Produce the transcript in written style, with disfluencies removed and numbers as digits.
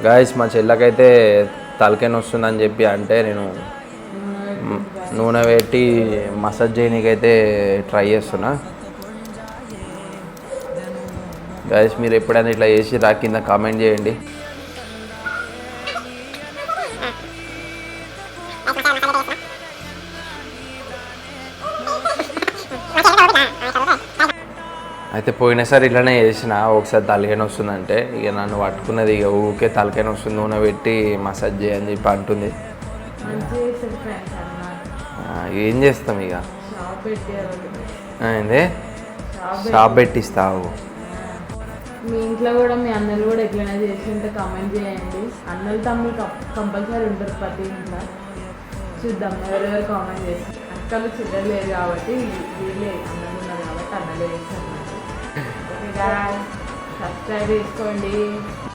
Guys మా చెల్లకైతే తలకాయ వస్తుందని చెప్పి అంటే నేను నూనె పెట్టి మసాజ్ చేయడానికైతే ట్రై చేస్తున్నా. గాయస్ మీరు ఎప్పుడైనా ఇట్లా చేసి కింద కామెంట్ చేయండి. అయితే పోయినసారి ఇట్లానే చేసిన ఒకసారి తలకాయ వస్తుందంటే ఇక నన్ను పట్టుకున్నది ఇక ఊరికే తలకాయ వస్తుంది నూనె పెట్టి మసాజ్ చేయని చెప్పి అంటుంది. ఏం చేస్తాం ఇక ఏంది షాప్ పెట్టిస్తావు. మీ ఇంట్లో కూడా మీ అన్నలు కూడా ఎట్లైనా చేసి ఉంటే కామెంట్ చేయండి. అన్నలు తమ్ముళ్ళు కంపల్సరీ ఉంటారు ప్రతి ఇంట్లో. చూద్దాం ఎవరెవరు కామెంట్ చేస్తారు. అక్కలు చూడలేదు కాబట్టి వీళ్ళే అన్నలు ఉన్నారు కాబట్టి అన్నలే చేస్తారు. ఓకే గాయ్స్ సబ్స్క్రైబ్ చేసుకోండి.